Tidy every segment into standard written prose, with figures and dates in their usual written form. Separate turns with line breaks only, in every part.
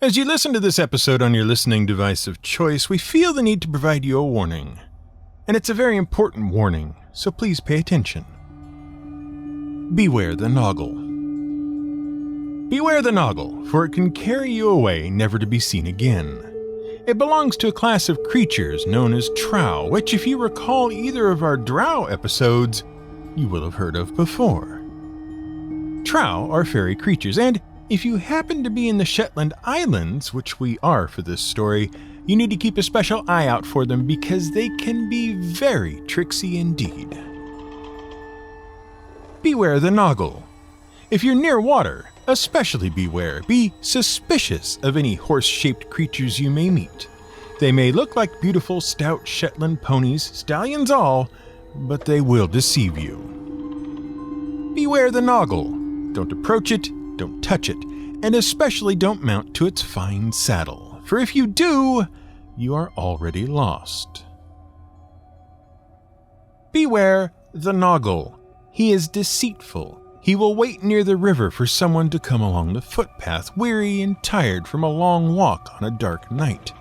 As you listen to this episode on your listening device of choice, we feel the need to provide you a warning. And it's a very important warning, so please pay attention. Beware the Noggle. Beware the Noggle, for it can carry you away never to be seen again. It belongs to a class of creatures known as Trow, which if you recall either of our Drow episodes, you will have heard of before. Trow are fairy creatures, and if you happen to be in the Shetland Islands, which we are for this story, you need to keep a special eye out for them because they can be very tricksy indeed. Beware the Noggle. If you're near water, especially beware. Be suspicious of any horse-shaped creatures you may meet. They may look like beautiful, stout Shetland ponies, stallions all, but they will deceive you. Beware the Noggle. Don't approach it, don't touch it, and especially don't mount to its fine saddle, for if you do, you are already lost. Beware the Noggle. He is deceitful. He will wait near the river for someone to come along the footpath, weary and tired from a long walk on a dark night.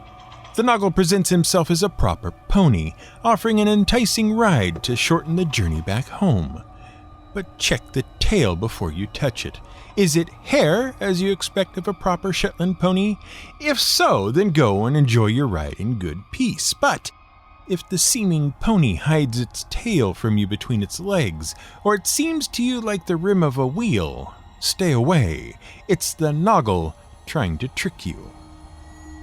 The Noggle presents himself as a proper pony, offering an enticing ride to shorten the journey back home. But check the tail before you touch it. Is it hair, as you expect of a proper Shetland pony? If so, then go and enjoy your ride in good peace. But if the seeming pony hides its tail from you between its legs, or it seems to you like the rim of a wheel, stay away. It's the Noggle trying to trick you.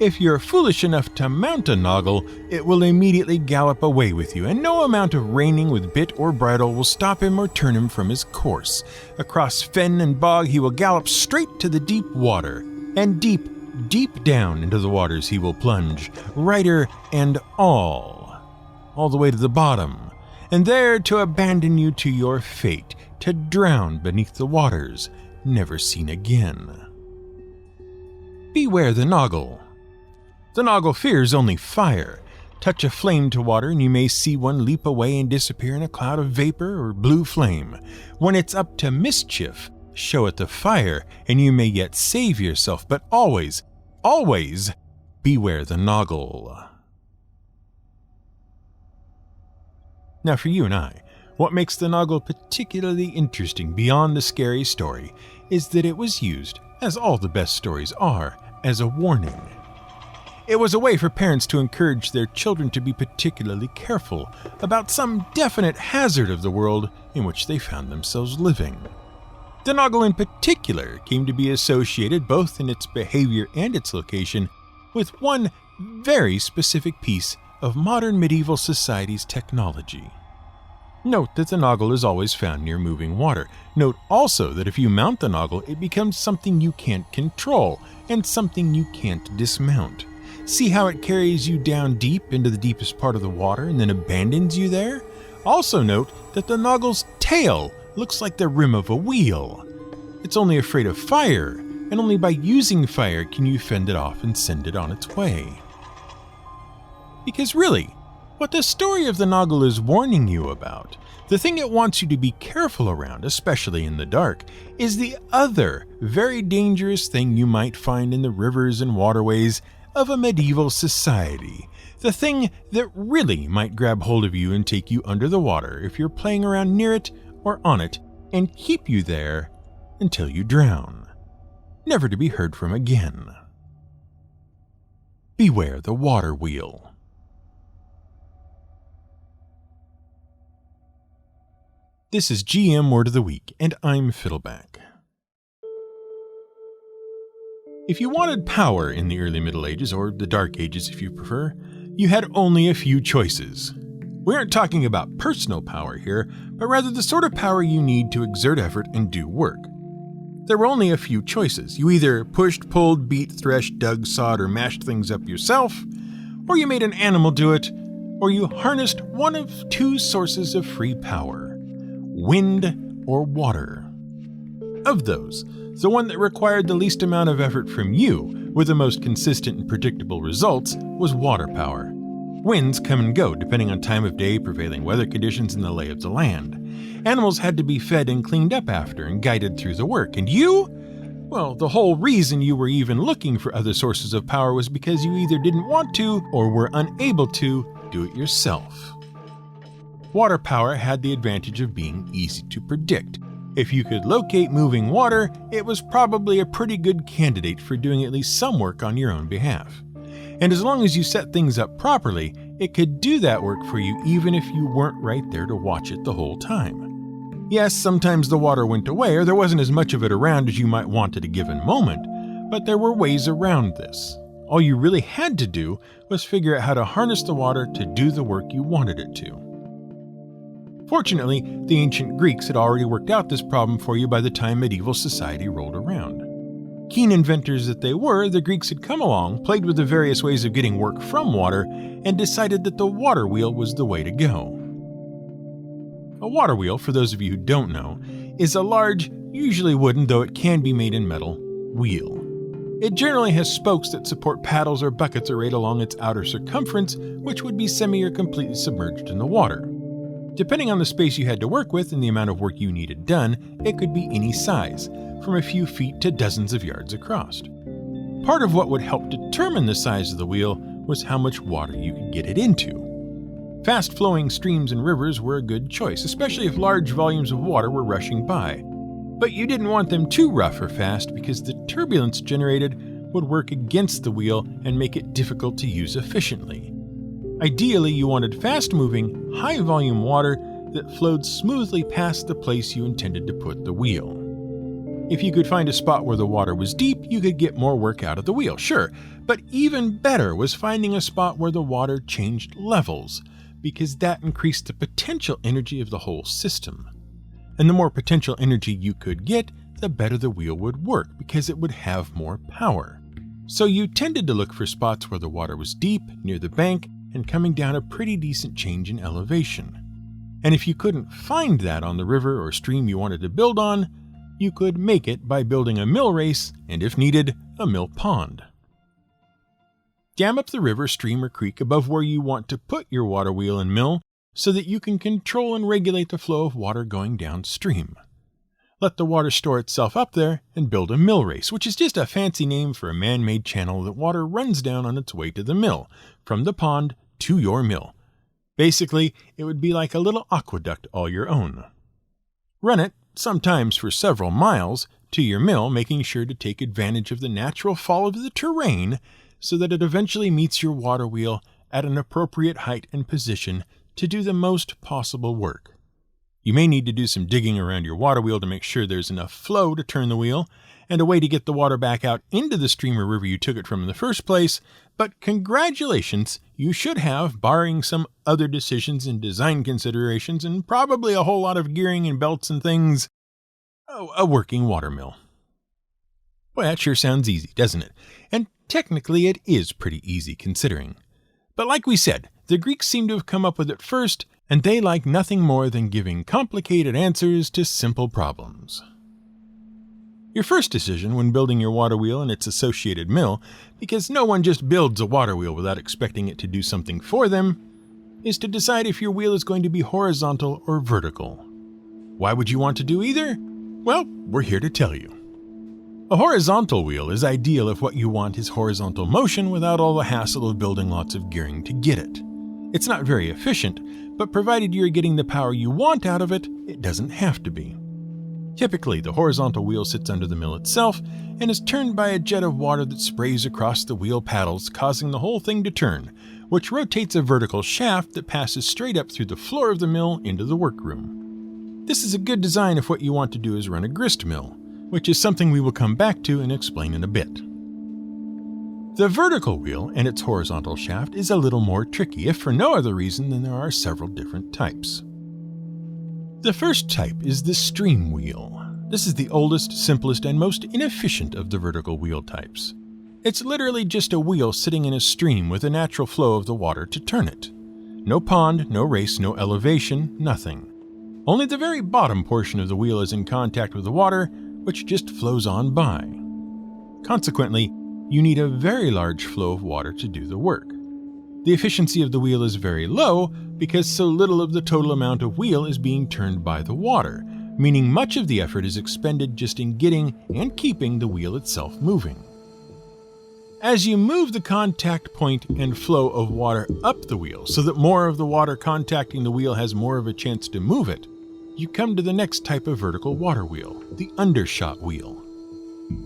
If you're foolish enough to mount a Noggle, it will immediately gallop away with you, and no amount of reining with bit or bridle will stop him or turn him from his course. Across fen and bog he will gallop straight to the deep water, and deep, deep down into the waters he will plunge, rider and all the way to the bottom, and there to abandon you to your fate, to drown beneath the waters, never seen again. Beware the Noggle. The Noggle fears only fire. Touch a flame to water and you may see one leap away and disappear in a cloud of vapor or blue flame. When it's up to mischief, show it the fire and you may yet save yourself, but always, always beware the Noggle. Now for you and I, what makes the Noggle particularly interesting beyond the scary story is that it was used, as all the best stories are, as a warning. It was a way for parents to encourage their children to be particularly careful about some definite hazard of the world in which they found themselves living. The Noggle in particular came to be associated, both in its behavior and its location, with one very specific piece of modern medieval society's technology. Note that the Noggle is always found near moving water. Note also that if you mount the Noggle, it becomes something you can't control and something you can't dismount. See how it carries you down deep into the deepest part of the water and then abandons you there? Also note that the Noggle's tail looks like the rim of a wheel. It's only afraid of fire, and only by using fire can you fend it off and send it on its way. Because really, what the story of the Noggle is warning you about, the thing it wants you to be careful around, especially in the dark, is the other very dangerous thing you might find in the rivers and waterways of a medieval society. The thing that really might grab hold of you and take you under the water if you're playing around near it or on it, and keep you there until you drown, never to be heard from again. Beware the Waterwheel. This is GM Word of the Week, and I'm Fiddleback. If you wanted power in the early Middle Ages, or the Dark Ages if you prefer, you had only a few choices. We aren't talking about personal power here, but rather the sort of power you need to exert effort and do work. There were only a few choices. You either pushed, pulled, beat, threshed, dug, sawed, or mashed things up yourself, or you made an animal do it, or you harnessed one of two sources of free power: wind or water. Of those, the one that required the least amount of effort from you, with the most consistent and predictable results, was water power. Winds come and go depending on time of day, prevailing weather conditions, and the lay of the land. Animals had to be fed and cleaned up after and guided through the work. And you? Well, the whole reason you were even looking for other sources of power was because you either didn't want to or were unable to do it yourself. Water power had the advantage of being easy to predict. If you could locate moving water, it was probably a pretty good candidate for doing at least some work on your own behalf. And as long as you set things up properly, it could do that work for you even if you weren't right there to watch it the whole time. Yes, sometimes the water went away or there wasn't as much of it around as you might want at a given moment, but there were ways around this. All you really had to do was figure out how to harness the water to do the work you wanted it to. Fortunately, the ancient Greeks had already worked out this problem for you by the time medieval society rolled around. Keen inventors that they were, the Greeks had come along, played with the various ways of getting work from water, and decided that the water wheel was the way to go. A water wheel, for those of you who don't know, is a large, usually wooden, though it can be made in metal, wheel. It generally has spokes that support paddles or buckets arrayed along its outer circumference, which would be semi or completely submerged in the water. Depending on the space you had to work with and the amount of work you needed done, it could be any size, from a few feet to dozens of yards across. Part of what would help determine the size of the wheel was how much water you could get it into. Fast-flowing streams and rivers were a good choice, especially if large volumes of water were rushing by. But you didn't want them too rough or fast because the turbulence generated would work against the wheel and make it difficult to use efficiently. Ideally, you wanted fast-moving, high-volume water that flowed smoothly past the place you intended to put the wheel. If you could find a spot where the water was deep, you could get more work out of the wheel, sure, but even better was finding a spot where the water changed levels, because that increased the potential energy of the whole system. And the more potential energy you could get, the better the wheel would work, because it would have more power. So you tended to look for spots where the water was deep, near the bank, and coming down a pretty decent change in elevation. And if you couldn't find that on the river or stream you wanted to build on, you could make it by building a mill race and, if needed, a mill pond. Dam up the river, stream, or creek above where you want to put your water wheel and mill so that you can control and regulate the flow of water going downstream. Let the water store itself up there and build a mill race, which is just a fancy name for a man-made channel that water runs down on its way to the mill, from the pond to your mill. Basically, it would be like a little aqueduct all your own. Run it, sometimes for several miles, to your mill, making sure to take advantage of the natural fall of the terrain so that it eventually meets your water wheel at an appropriate height and position to do the most possible work. You may need to do some digging around your water wheel to make sure there's enough flow to turn the wheel, and a way to get the water back out into the stream or river you took it from in the first place, but congratulations, you should have, barring some other decisions and design considerations, and probably a whole lot of gearing and belts and things, a working water mill. Well, that sure sounds easy, doesn't it? And technically it is pretty easy considering. But like we said, the Greeks seem to have come up with it first, and they like nothing more than giving complicated answers to simple problems. Your first decision when building your water wheel and its associated mill, because no one just builds a water wheel without expecting it to do something for them, is to decide if your wheel is going to be horizontal or vertical. Why would you want to do either? Well, we're here to tell you. A horizontal wheel is ideal if what you want is horizontal motion without all the hassle of building lots of gearing to get it. It's not very efficient, but provided you're getting the power you want out of it, it doesn't have to be. Typically, the horizontal wheel sits under the mill itself and is turned by a jet of water that sprays across the wheel paddles, causing the whole thing to turn, which rotates a vertical shaft that passes straight up through the floor of the mill into the workroom. This is a good design if what you want to do is run a grist mill, which is something we will come back to and explain in a bit. The vertical wheel and its horizontal shaft is a little more tricky, if for no other reason than there are several different types. The first type is the stream wheel. This is the oldest, simplest, and most inefficient of the vertical wheel types. It's literally just a wheel sitting in a stream with a natural flow of the water to turn it. No pond, no race, no elevation, nothing. Only the very bottom portion of the wheel is in contact with the water, which just flows on by. Consequently, you need a very large flow of water to do the work. The efficiency of the wheel is very low because so little of the total amount of wheel is being turned by the water, meaning much of the effort is expended just in getting and keeping the wheel itself moving. As you move the contact point and flow of water up the wheel so that more of the water contacting the wheel has more of a chance to move it, you come to the next type of vertical water wheel, the undershot wheel.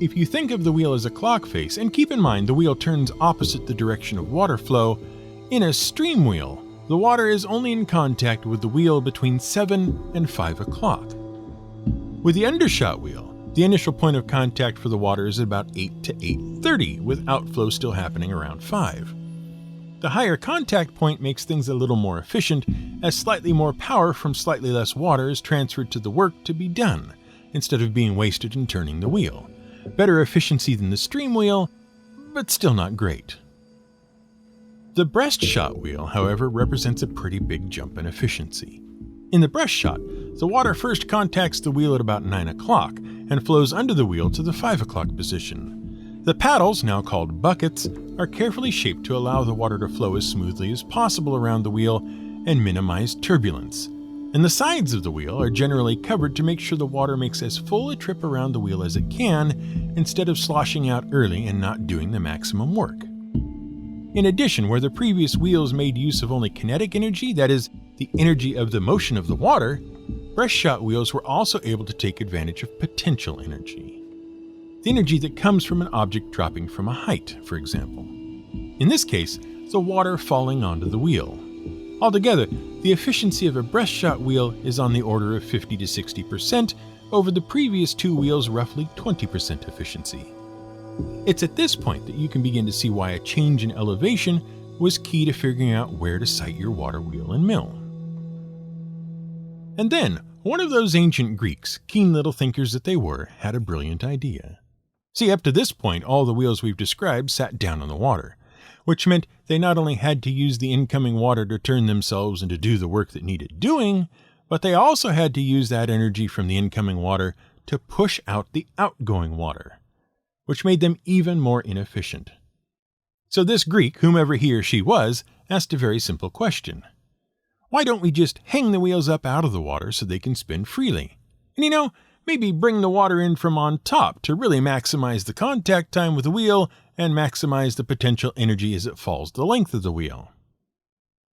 If you think of the wheel as a clock face, and keep in mind the wheel turns opposite the direction of water flow, in a stream wheel, the water is only in contact with the wheel between 7 and 5 o'clock. With the undershot wheel, the initial point of contact for the water is about 8 to 8:30, with outflow still happening around 5. The higher contact point makes things a little more efficient, as slightly more power from slightly less water is transferred to the work to be done, instead of being wasted in turning the wheel. Better efficiency than the stream wheel, but still not great. The breastshot wheel, however, represents a pretty big jump in efficiency. In the breastshot, the water first contacts the wheel at about 9 o'clock and flows under the wheel to the 5 o'clock position. The paddles, now called buckets, are carefully shaped to allow the water to flow as smoothly as possible around the wheel and minimize turbulence. And the sides of the wheel are generally covered to make sure the water makes as full a trip around the wheel as it can, instead of sloshing out early and not doing the maximum work. In addition, where the previous wheels made use of only kinetic energy, that is, the energy of the motion of the water, breastshot wheels were also able to take advantage of potential energy. The energy that comes from an object dropping from a height, for example. In this case, the water falling onto the wheel. Altogether, the efficiency of a breastshot wheel is on the order of 50 to 60% over the previous two wheels' roughly 20% efficiency. It's at this point that you can begin to see why a change in elevation was key to figuring out where to site your water wheel and mill. And then, one of those ancient Greeks, keen little thinkers that they were, had a brilliant idea. See, up to this point, all the wheels we've described sat down on the water, which meant they not only had to use the incoming water to turn themselves and to do the work that needed doing, but they also had to use that energy from the incoming water to push out the outgoing water, which made them even more inefficient. So this Greek, whomever he or she was, asked a very simple question. Why don't we just hang the wheels up out of the water so they can spin freely? And maybe bring the water in from on top to really maximize the contact time with the wheel and maximize the potential energy as it falls the length of the wheel.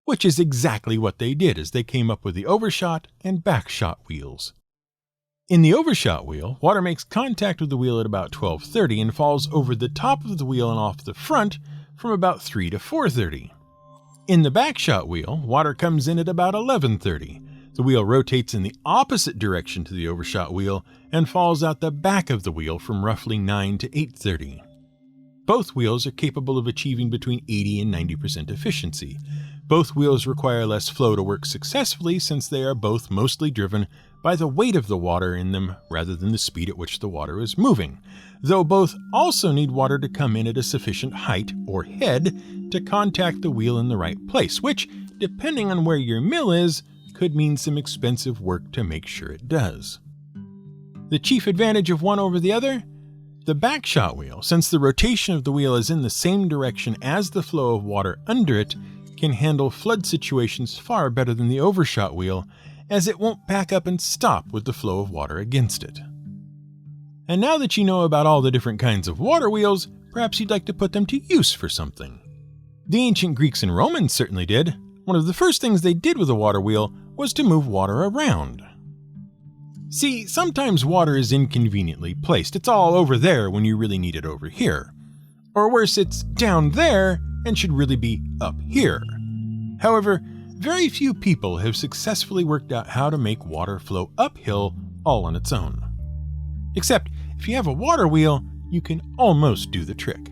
Which is exactly what they did as they came up with the overshot and backshot wheels. In the overshot wheel, water makes contact with the wheel at about 12:30 and falls over the top of the wheel and off the front from about 3 to 4:30. In the backshot wheel, water comes in at about 11:30. The wheel rotates in the opposite direction to the overshot wheel and falls out the back of the wheel from roughly 9 to 8:30. Both wheels are capable of achieving between 80 and 90% efficiency. Both wheels require less flow to work successfully since they are both mostly driven by the weight of the water in them rather than the speed at which the water is moving, though both also need water to come in at a sufficient height or head to contact the wheel in the right place, which, depending on where your mill is, could mean some expensive work to make sure it does. The chief advantage of one over the other? The backshot wheel, since the rotation of the wheel is in the same direction as the flow of water under it, can handle flood situations far better than the overshot wheel, as it won't back up and stop with the flow of water against it. And now that you know about all the different kinds of water wheels, perhaps you'd like to put them to use for something. The ancient Greeks and Romans certainly did. One of the first things they did with a water wheel was to move water around. See, sometimes water is inconveniently placed. It's all over there when you really need it over here. Or worse, it's down there and should really be up here. However, very few people have successfully worked out how to make water flow uphill all on its own. Except, if you have a water wheel, you can almost do the trick.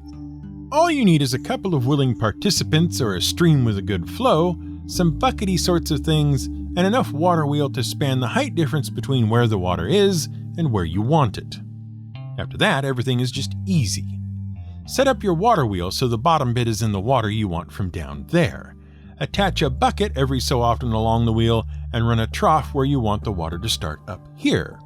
All you need is a couple of willing participants or a stream with a good flow, some buckety sorts of things, and enough water wheel to span the height difference between where the water is and where you want it. After that, everything is just easy. Set up your water wheel so the bottom bit is in the water you want from down there. Attach a bucket every so often along the wheel and run a trough where you want the water to start up here.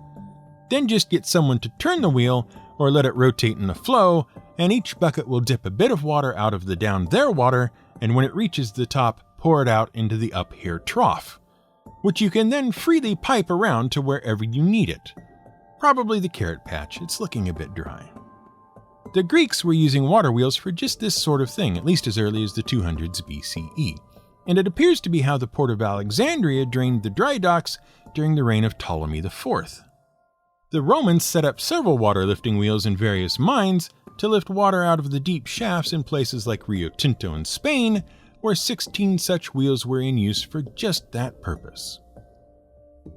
Then just get someone to turn the wheel or let it rotate in a flow, and each bucket will dip a bit of water out of the down there water, and when it reaches the top, pour it out into the up here trough. which you can then freely pipe around to wherever you need it. Probably the carrot patch, it's looking a bit dry. The Greeks were using water wheels for just this sort of thing, at least as early as the 200s BCE, and it appears to be how the port of Alexandria drained the dry docks during the reign of Ptolemy IV. The Romans set up several water lifting wheels in various mines to lift water out of the deep shafts in places like Rio Tinto in Spain, where 16 such wheels were in use for just that purpose.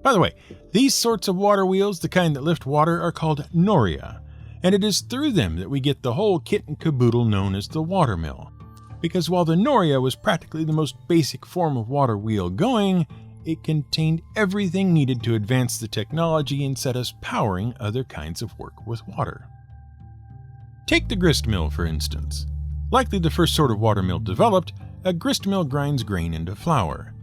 By the way, these sorts of water wheels, the kind that lift water, are called noria, and it is through them that we get the whole kit and caboodle known as the watermill. Because while the noria was practically the most basic form of water wheel going, it contained everything needed to advance the technology and set us powering other kinds of work with water. Take the grist mill, for instance. Likely the first sort of water mill developed, a grist mill grinds grain into flour.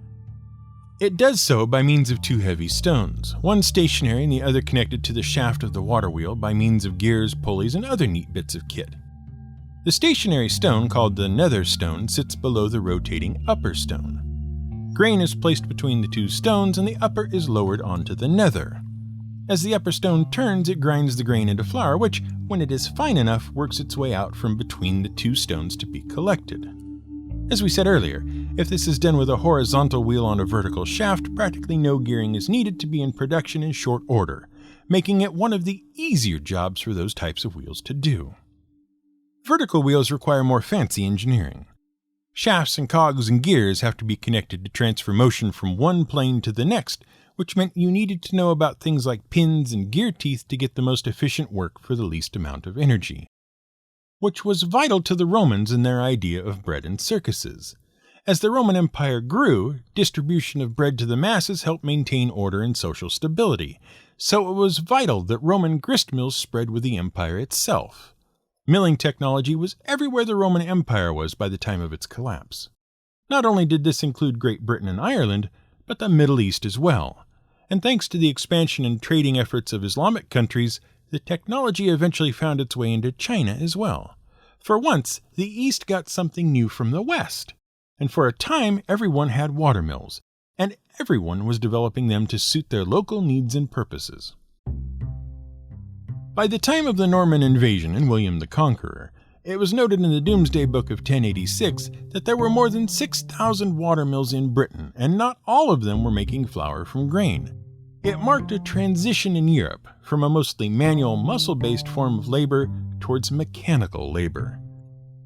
It does so by means of two heavy stones, one stationary and the other connected to the shaft of the water wheel by means of gears, pulleys, and other neat bits of kit. The stationary stone, called the nether stone, sits below the rotating upper stone. Grain is placed between the two stones and the upper is lowered onto the nether. As the upper stone turns, it grinds the grain into flour, which, when it is fine enough, works its way out from between the two stones to be collected. As we said earlier, if this is done with a horizontal wheel on a vertical shaft, practically no gearing is needed to be in production in short order, making it one of the easier jobs for those types of wheels to do. Vertical wheels require more fancy engineering. Shafts and cogs and gears have to be connected to transfer motion from one plane to the next, which meant you needed to know about things like pins and gear teeth to get the most efficient work for the least amount of energy. Which was vital to the Romans in their idea of bread and circuses. As the Roman Empire grew, distribution of bread to the masses helped maintain order and social stability, so it was vital that Roman grist mills spread with the empire itself. Milling technology was everywhere the Roman Empire was by the time of its collapse. Not only did this include Great Britain and Ireland, but the Middle East as well. And thanks to the expansion and trading efforts of Islamic countries, the technology eventually found its way into China as well. For once, the East got something new from the West. And for a time, everyone had watermills, and everyone was developing them to suit their local needs and purposes. By the time of the Norman invasion and William the Conqueror, it was noted in the Domesday Book of 1086 that there were more than 6,000 watermills in Britain, and not all of them were making flour from grain. It marked a transition in Europe from a mostly manual, muscle-based form of labor towards mechanical labor.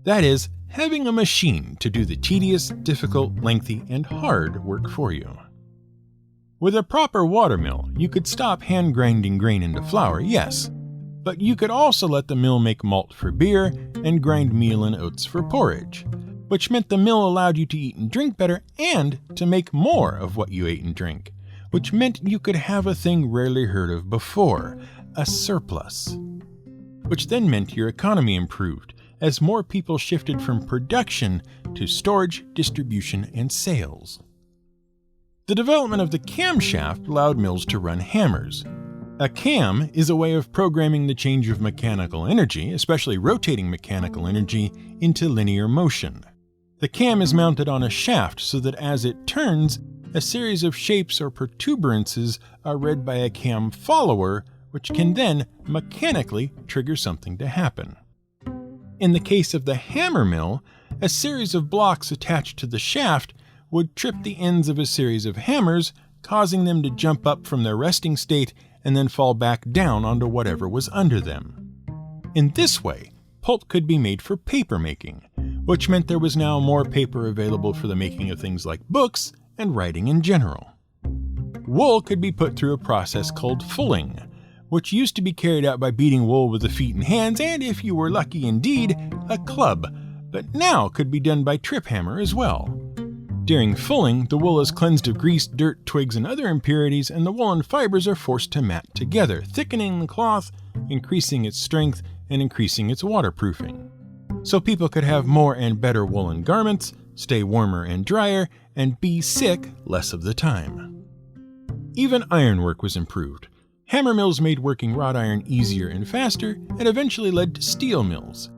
That is, having a machine to do the tedious, difficult, lengthy, and hard work for you. With a proper watermill, you could stop hand grinding grain into flour, yes, but you could also let the mill make malt for beer and grind meal and oats for porridge, which meant the mill allowed you to eat and drink better and to make more of what you ate and drank, which meant you could have a thing rarely heard of before, a surplus, which then meant your economy improved as more people shifted from production to storage, distribution, and sales. The development of the camshaft allowed mills to run hammers. A cam is a way of programming the change of mechanical energy, especially rotating mechanical energy, into linear motion. The cam is mounted on a shaft so that as it turns, a series of shapes or protuberances are read by a cam follower, which can then mechanically trigger something to happen. In the case of the hammer mill, a series of blocks attached to the shaft would trip the ends of a series of hammers, causing them to jump up from their resting state and then fall back down onto whatever was under them. In this way, pulp could be made for paper making, which meant there was now more paper available for the making of things like books and writing in general. Wool could be put through a process called fulling, which used to be carried out by beating wool with the feet and hands, and if you were lucky indeed, a club, but now could be done by trip hammer as well. During fulling, the wool is cleansed of grease, dirt, twigs, and other impurities, and the woolen fibers are forced to mat together, thickening the cloth, increasing its strength, and increasing its waterproofing. So people could have more and better woolen garments, stay warmer and drier, and be sick less of the time. Even ironwork was improved. Hammer mills made working wrought iron easier and faster, and eventually led to steel mills.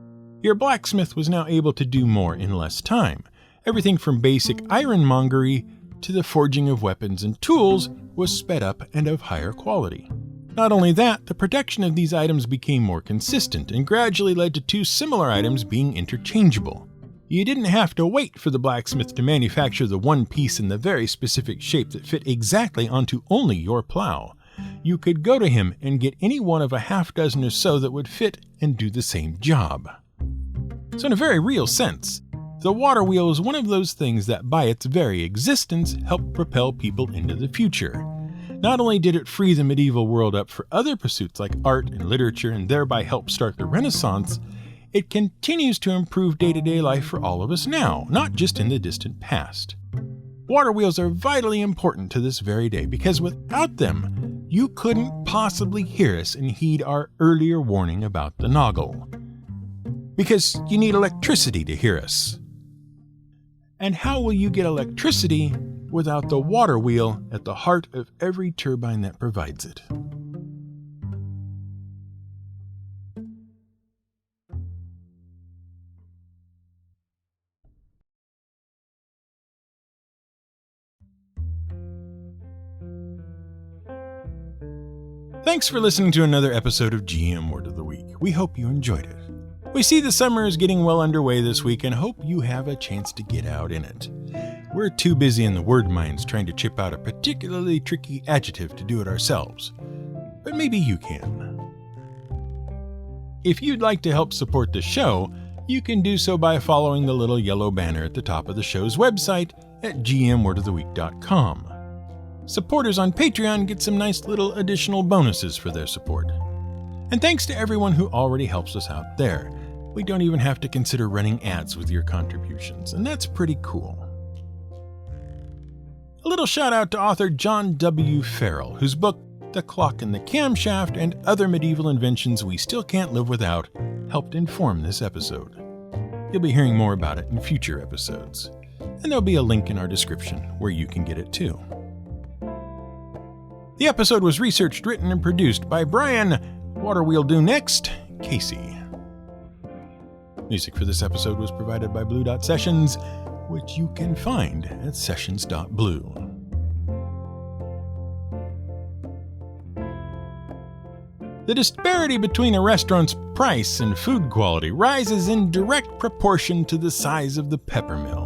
Your blacksmith was now able to do more in less time. Everything from basic ironmongery to the forging of weapons and tools was sped up and of higher quality. Not only that, the production of these items became more consistent and gradually led to two similar items being interchangeable. You didn't have to wait for the blacksmith to manufacture the one piece in the very specific shape that fit exactly onto only your plow. You could go to him and get any one of a half dozen or so that would fit and do the same job. So in a very real sense, the Waterwheel is one of those things that by its very existence helped propel people into the future. Not only did it free the medieval world up for other pursuits like art and literature and thereby help start the Renaissance, it continues to improve day-to-day life for all of us now, not just in the distant past. Waterwheels are vitally important to this very day because without them, you couldn't possibly hear us and heed our earlier warning about the Noggle. Because you need electricity to hear us. And how will you get electricity without the Waterwheel at the heart of every turbine that provides it? Thanks for listening to another episode of GM Word of the Week. We hope you enjoyed it. We see the summer is getting well underway this week and hope you have a chance to get out in it. We're too busy in the word mines trying to chip out a particularly tricky adjective to do it ourselves. But maybe you can. If you'd like to help support the show, you can do so by following the little yellow banner at the top of the show's website at gmwordoftheweek.com. Supporters on Patreon get some nice little additional bonuses for their support. And thanks to everyone who already helps us out there. We don't even have to consider running ads with your contributions, and that's pretty cool. A little shout out to author John W. Farrel, whose book, The Clock and the Camshaft and Other Medieval Inventions We Still Can't Live Without, helped inform this episode. You'll be hearing more about it in future episodes, and there'll be a link in our description where you can get it too. The episode was researched, written, and produced by Brian Waterwheel Do Next Casey. Music for this episode was provided by Blue Dot Sessions, which you can find at sessions.blue. The disparity between a restaurant's price and food quality rises in direct proportion to the size of the pepper mill.